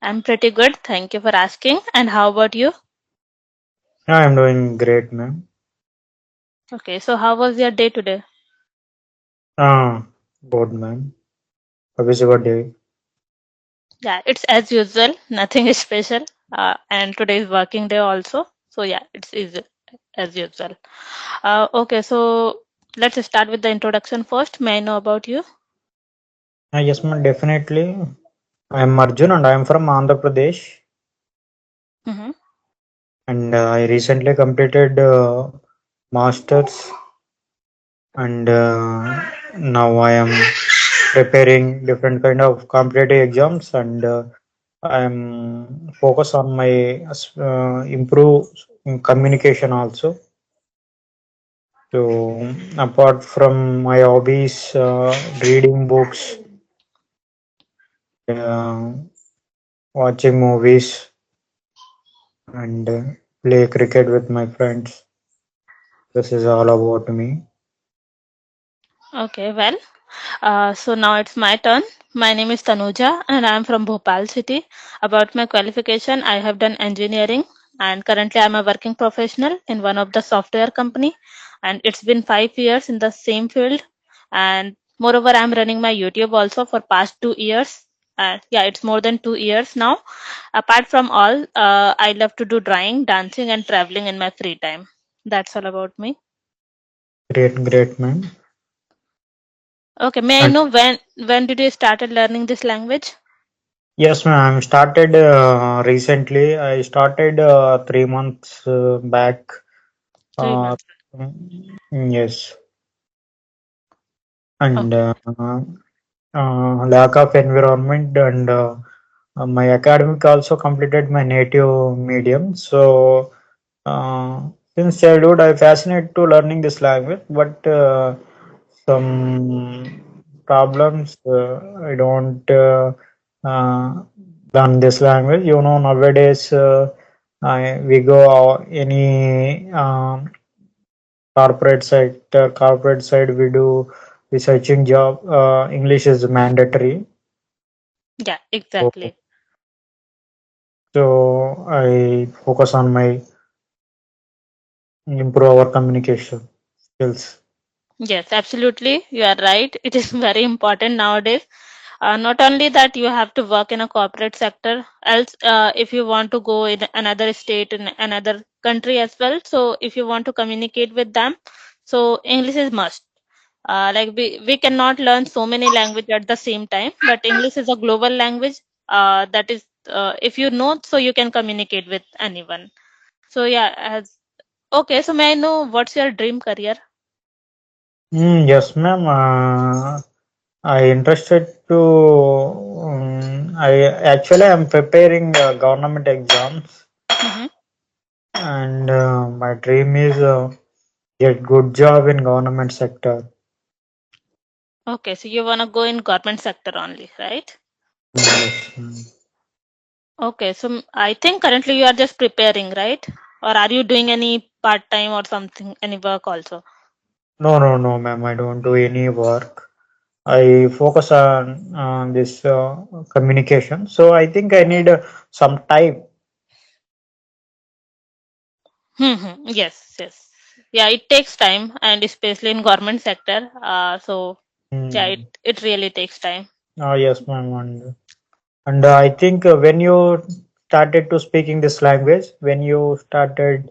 I'm pretty good. Thank you for asking. And how about you? Yeah, I'm doing great, ma'am. Okay, so how was your day today? Ah, good, ma'am. How is your day? Yeah, it's as usual. Nothing is special. And today is working day also. So yeah, it's easy as usual. Okay, so let's start with the introduction first. May I know about you? Yes, ma'am, definitely. I am Arjun and I am from Andhra Pradesh. Mm-hmm. And I recently completed Masters and now I am preparing different kind of competitive exams and I am focused on my improve in communication also. So apart from my hobbies, reading books, uh, watching movies, and play cricket with my friends. This is all about me. Okay, well, so now it's my turn. My name is Tanuja and I'm from Bhopal city. About my qualification, I have done engineering and currently I'm a working professional in one of the software company and it's been 5 years in the same field and moreover I'm running my YouTube also for past 2 years. Yeah, it's more than 2 years now. Apart from all, I love to do drawing, dancing and traveling in my free time. That's all about me. Great, great, man. Okay, may I And know when did you started learning this language? yes, ma'am. I started recently. I started 3 months back. Three Uh, months. yes, and Okay. lack of environment and my academic also completed my native medium. So since childhood, I fascinated to learning this language, but some problems I don't learn this language. You know, nowadays we go any corporate side we do researching job. English is mandatory. Yeah, So, exactly. so I focus on my improve our communication skills. Yes, absolutely. You are right. It is very important nowadays. Not only that, you have to work in a corporate sector. Else, if you want to go in another state in another country as well, so if you want to communicate with them, so English is must. Like we cannot learn so many language at the same time, but English is a global language. That is, if you know, so you can communicate with anyone. So yeah, as okay. So may I know what's your dream career? Yes, ma'am. I interested to. I actually am preparing government exams, Mm-hmm. and my dream is get good job in government sector. Okay, so you wanna go in government sector only, right? Yes. Okay, so I think currently you are just preparing, right? Or are you doing any part time or something, any work also? No, no, no, ma'am. I don't do any work. I focus on this communication. So I think I need some time. Mm-hmm. Yes, yes. Yeah, it takes time, and especially in government sector. So yeah, Hmm. it really takes time. Yes, ma'am. And I think when you started to speaking this language, when you started.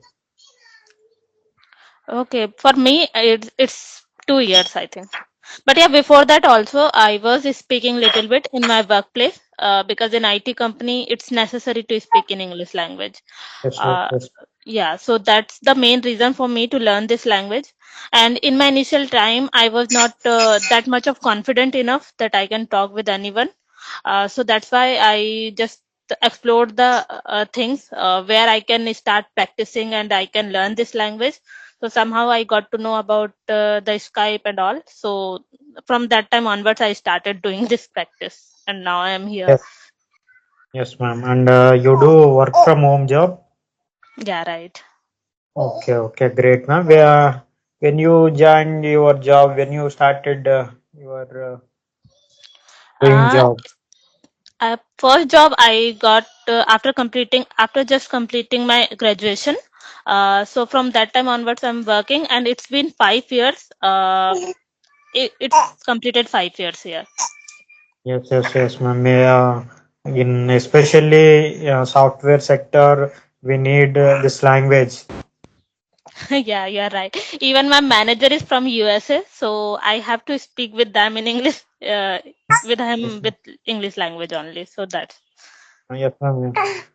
Okay, for me, it's 2 years, I think. But yeah, before that also, I was speaking little bit in my workplace because in IT company, it's necessary to speak in English language. Yes, yes, Uh, yes. yeah, so that's the main reason for me to learn this language. And in my initial time, I was not that much of confident enough that I can talk with anyone. So that's why I just explored the things where I can start practicing and I can learn this language. So somehow I got to know about the Skype and all. So from that time onwards, I started doing this practice, and now I am here. Yes, yes, ma'am. And you do work from home job? Yeah, right. Okay, okay, great, ma'am. When you joined your job, when you started your doing Uh, job. First job I got after just completing my graduation. So from that time onwards, I'm working, and it's been 5 years. It's completed 5 years here. Yes, yes, yes, ma'am. In especially software sector, we need this language. Yeah, you're right. Even my manager is from USA, so I have to speak with them in English, with him Yes, with English language only. So that's yes, ma'am.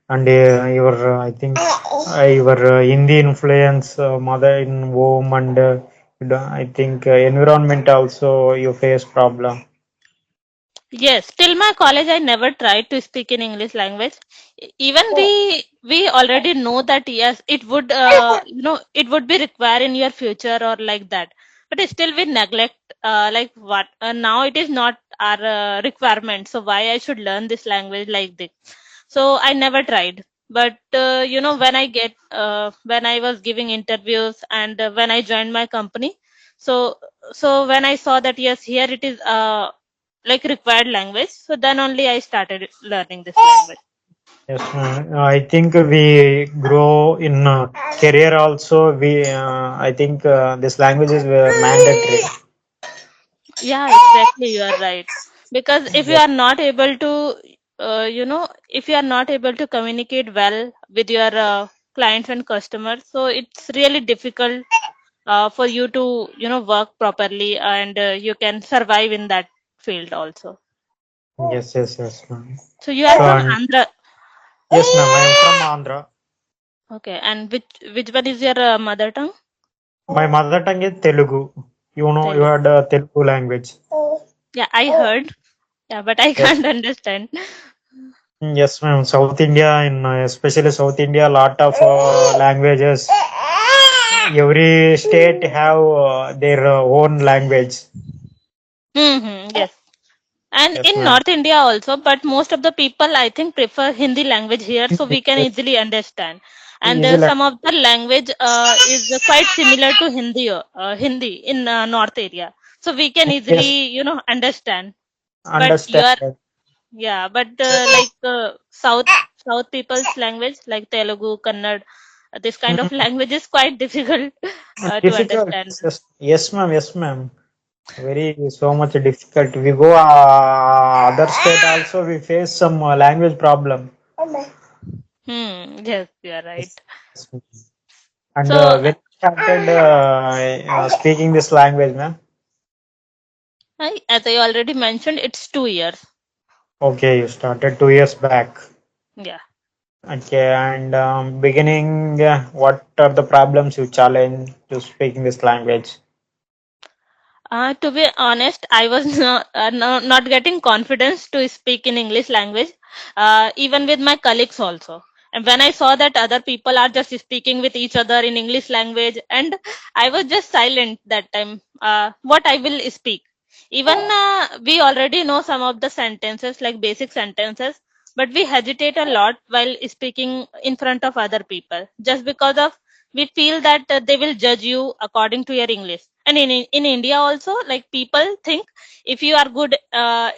And your, I think, your Hindi influence, mother in home, and I think environment also you face problem. yes. Till my college, I never tried to speak in English language. Even we already know that yes, it would it would be required in your future or like that. But still, we neglect like what now it is not our requirement. So why I should learn this language like this? So I never tried. But when I was giving interviews and when I joined my company, so when I saw that yes, here it is like required language, so then only I started learning this language. Yes, ma'am. I think we grow in career also. I think this language is mandatory. Yeah, exactly. You are right. Because if you Yes, are not able to, if you are not able to communicate well with your clients and customers, so it's really difficult for you to, work properly, and you can survive in that field also. yes, yes, yes, ma'am. So you are So, from and Andhra. yes, ma'am. I am from Andhra. Okay, and which one is your mother tongue? My mother tongue is Telugu. You Telugu. had Telugu language. Yeah, I heard. Yeah, but I Yes, can't understand. yes, ma'am. South India, in especially South India, lot of languages. Every state have their own language. Yes. And Yes, in ma'am. North India also, but most of the people I think prefer Hindi language here, so we can Yes, easily understand. And easy some of the language is quite similar to Hindi in North area, so we can yes, easily understand. But understand. your yeah, but South people's language like Telugu, Kannada, this kind of Mm, language is quite difficult to difficult. understand. Yes, yes, ma'am. Yes, ma'am. Very so much difficult. We go other state also. We face some language problem. Yes, you are right. Yes, yes, ma'am. And So when you started speaking this language, ma'am? as I already mentioned, it's 2 years. Okay, you started 2 years back. Yeah. Okay, and beginning, what are the problems you challenge to speaking this language? To be honest, I was not getting confidence to speak in English language, even with my colleagues also. And when I saw that other people are just speaking with each other in English language, and I was just silent that time. What I will speak. Even we already know some of the sentences, like basic sentences, but we hesitate a lot while speaking in front of other people, just because of we feel that they will judge you according to your English. And in India also, like people think if you are good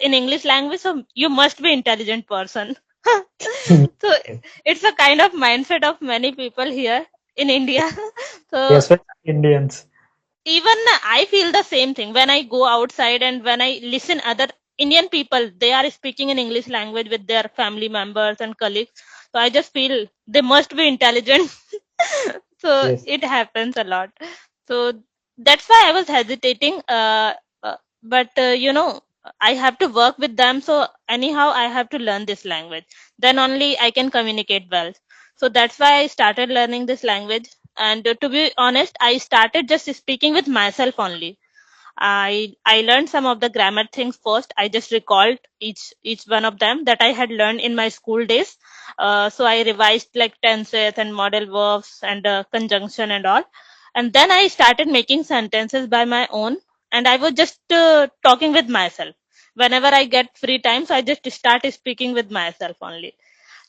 in English language, so you must be intelligent person. So it's a kind of mindset of many people here in India. So Yes, Indians. even I feel the same thing when I go outside and when I listen other Indian people, they are speaking in English language with their family members and colleagues. So I just feel they must be intelligent. So Yes, it happens a lot. So that's why I was hesitating. But I have to work with them. So anyhow, I have to learn this language. Then only I can communicate well. So that's why I started learning this language. And to be honest, I started just speaking with myself only. I learned some of the grammar things first. I just recalled each one of them that I had learned in my school days. So I revised like tenses and model verbs and conjunction and all. And then I started making sentences by my own. And I was just talking with myself. Whenever I get free time, so I just start speaking with myself only.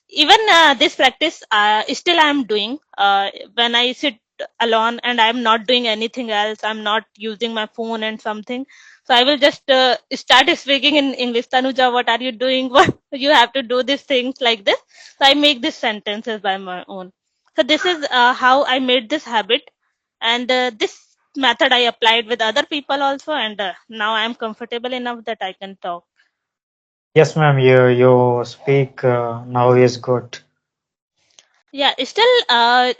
Even this practice still I am doing when I sit alone and I'm not doing anything else, I'm not using my phone and something, So I will just start speaking in English. Tanuja, what are you doing? What you have to do these things like this. So I make these sentences by my own. So this is how I made this habit, and this method I applied with other people also, and now I am comfortable enough that I can talk. Yes, ma'am. You speak now is good. Yeah, still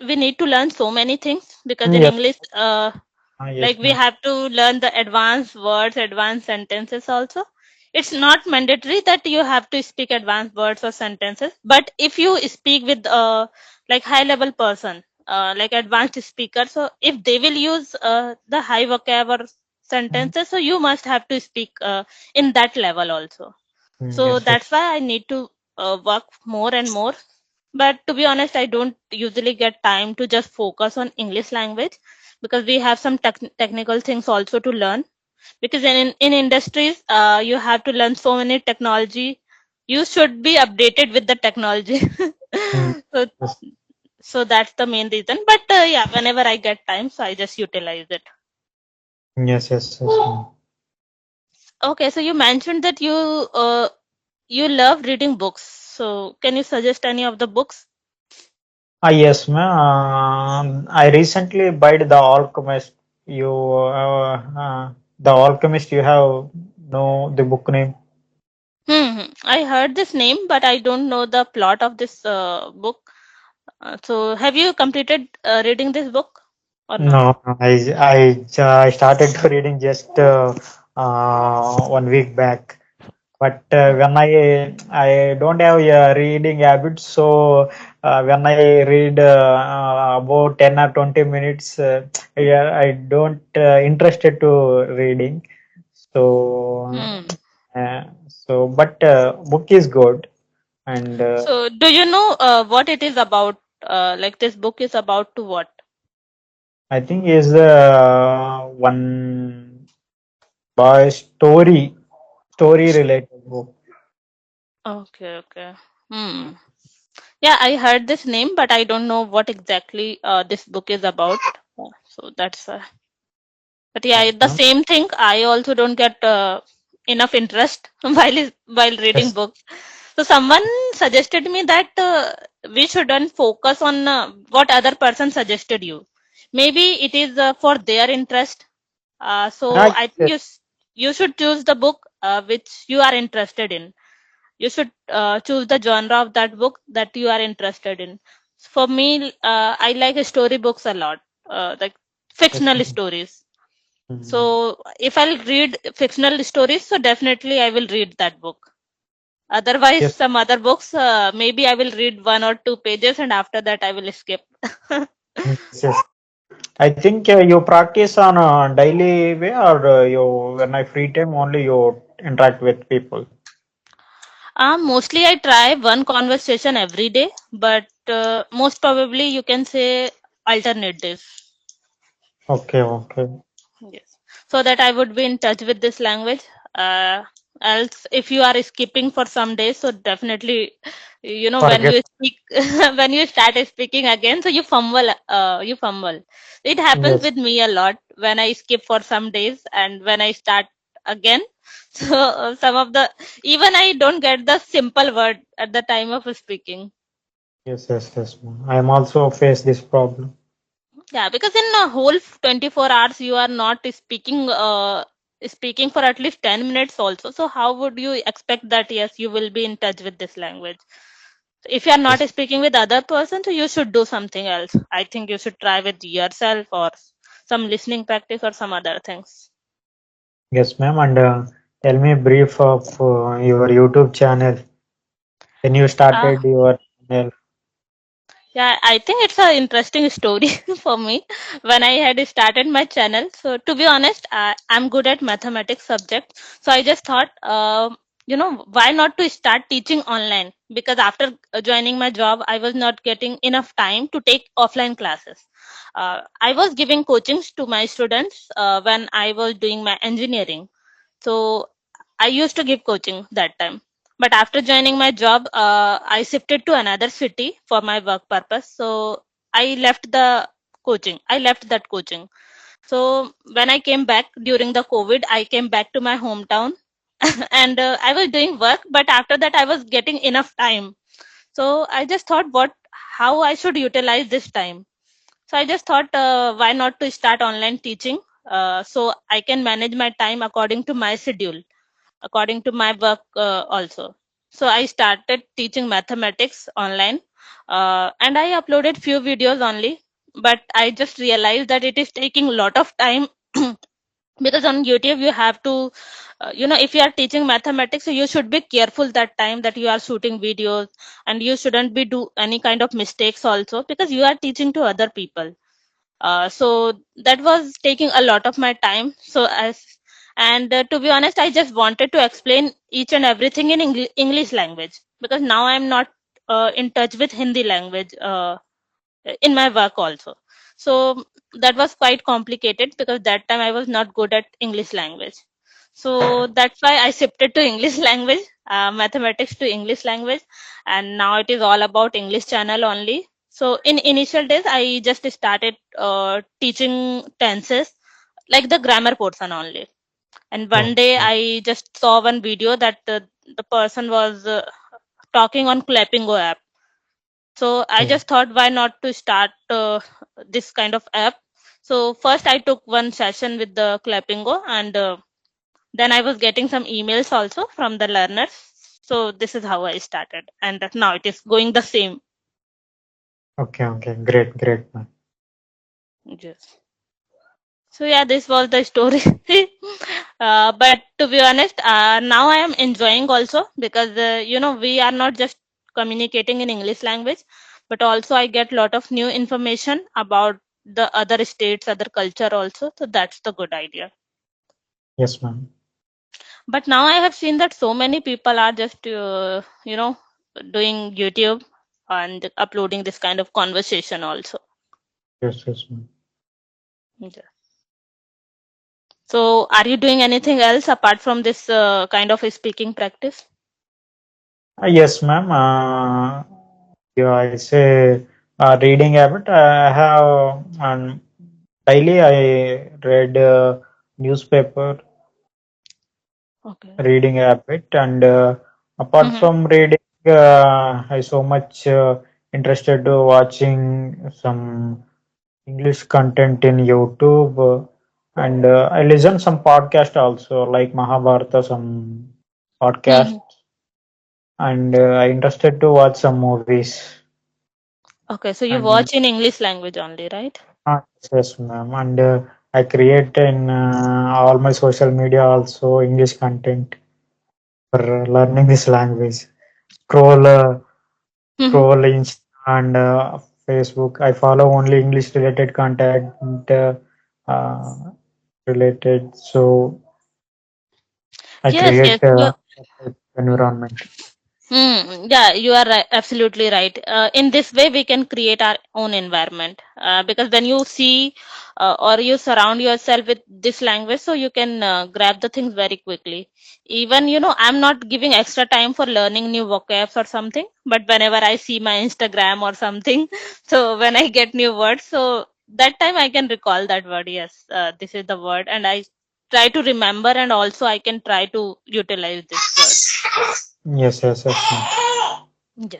we need to learn so many things because in Yes, English, like yes, we ma'am. have to learn the advanced words, advanced sentences also. It's not mandatory that you have to speak advanced words or sentences, but if you speak with like high level person, like advanced speaker, so if they will use the high vocab or sentences, so you must have to speak in that level also. So Yes, yes. that's why I need to work more and more. But to be honest, I don't usually get time to just focus on English language because we have some technical things also to learn. Because in industries, you have to learn so many technology. You should be updated with the technology. Mm, so yes, so that's the main reason. But yeah, whenever I get time, so I just utilize it. yes, yes, yes, ma'am. Okay, so you mentioned that you love reading books. So can you suggest any of the books? Yes, ma'am. I recently bought The Alchemist. You, The Alchemist. You have know the book name? I heard this name, but I don't know the plot of this book. So, have you completed reading this book or not? No, I started to reading just 1 week back. But when I don't have a reading habit, so when I read about 10 or 20 minutes, yeah, I don't interested to reading. So Hmm. but book is good, and So, do you know what it is about? Like this book is about to what? I think is one by story related book. Okay, okay. Hmm. Yeah, I heard this name, but I don't know what exactly this book is about. So that's but yeah, Yes, the ma'am. same thing. I also don't get enough interest while reading Yes, books. So someone suggested me that we shouldn't focus on what other person suggested you. Maybe it is for their interest. So I think yes, you should choose the book which you are interested in. You should choose the genre of that book that you are interested in. For me, I like story books a lot, like yes, fictional ma'am. stories. Mm. So if I'll read fictional stories, so definitely I will read that book. Otherwise, Yes, some other books, maybe I will read 1 or 2 pages and after that I will skip. yes, yes. I think you practice on a daily way, or you when I free time only you interact with people. Mostly I try one conversation every day, but most probably you can say alternate days. Okay, okay. Yes. So that I would be in touch with this language. Uh, else, if you are skipping for some days, so definitely, when Forget. you speak, when you start speaking again, so you fumble, you fumble. It happens Yes, with me a lot when I skip for some days and when I start again. So some of the, even I don't get the simple word at the time of speaking. yes, yes, yes, ma'am. I am also face this problem. Yeah, because in a whole 24 hours you are not speaking for at least 10 minutes also. So how would you expect that yes, you will be in touch with this language? So if you are not Yes, speaking with other person, so you should do something else. I think you should try with yourself or some listening practice or some other things. yes, ma'am. And tell me brief of your YouTube channel. When you Uh, started your channel. Yeah, I think it's an interesting story for me when I had started my channel. So to be honest, I'm good at mathematics subject. So I just thought, why not to start teaching online? Because after joining my job, I was not getting enough time to take offline classes. I was giving coachings to my students when I was doing my engineering. So I used to give coaching that time. But after joining my job, I shifted to another city for my work purpose. So I left the coaching. I left that coaching. So when I came back during the COVID, I came back to my hometown and I was doing work, but after that I was getting enough time. So I just thought how I should utilize this time. So I just thought, why not to start online teaching? So I can manage my time according to my schedule, according to my work also. So I started teaching mathematics online, and I uploaded few videos only. But I just realized that it is taking a lot of time because on YouTube you have to, if you are teaching mathematics, so you should be careful that time that you are shooting videos, and you shouldn't be do any kind of mistakes also because you are teaching to other people. So that was taking a lot of my time. To be honest, I just wanted to explain each and everything in English language because now I'm not in touch with Hindi language in my work also. So that was quite complicated because that time I was not good at English language. So that's why I shifted to English language, mathematics to English language, and now it is all about English channel only. So in initial days, I just started teaching tenses, like the grammar portion only. And one day Okay. I just saw one video that the person was talking on Clapingo app. So I Yeah. just thought, why not to start this kind of app? So first I took one session with the Clapingo, and then I was getting some emails also from the learners. So this is how I started, and now it is going the same. Okay. Okay. Great. Great, man. Yes. So yeah, this was the story. But to be honest, now I am enjoying also because we are not just communicating in English language, but also I get lot of new information about the other states, other culture also. So that's the good idea. Yes, ma'am. But now I have seen that so many people are just doing YouTube and uploading this kind of conversation also. Yes, yes, ma'am. Yeah. So are you doing anything else apart from this kind of a speaking practice? Yes, ma'am. Yeah, I say reading habit. I have daily I read newspaper Okay. reading habit, and apart Mm-hmm. from reading, I so much interested to watching some English content in YouTube, and I listen some podcast also like Mahabharata, some podcast, Mm-hmm. and I interested to watch some movies. Okay, so you And watch in English language only, right? yes, yes, ma'am. And I create in all my social media also English content for learning this language. Scroll, Mm-hmm. scroll Insta and Facebook. I follow only English related content uh, related. So I Yes, yes. create environment. Yeah, you are right, absolutely right. In this way, we can create our own environment because when you see or you surround yourself with this language, so you can grab the things very quickly. Even, I'm not giving extra time for learning new vocabs or something, but whenever I see my Instagram or something, so when I get new words, so that time I can recall that word. Yes, this is the word, and I try to remember, and also I can try to utilize this word. Yes, yes, yes, ma'am. Yeah.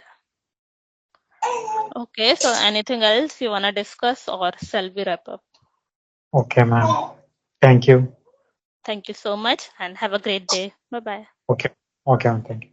Okay, so anything else you wanna discuss or shall we wrap up? Okay, ma'am. Thank you. Thank you so much and have a great day. Bye bye. Okay, okay, ma'am. Thank you.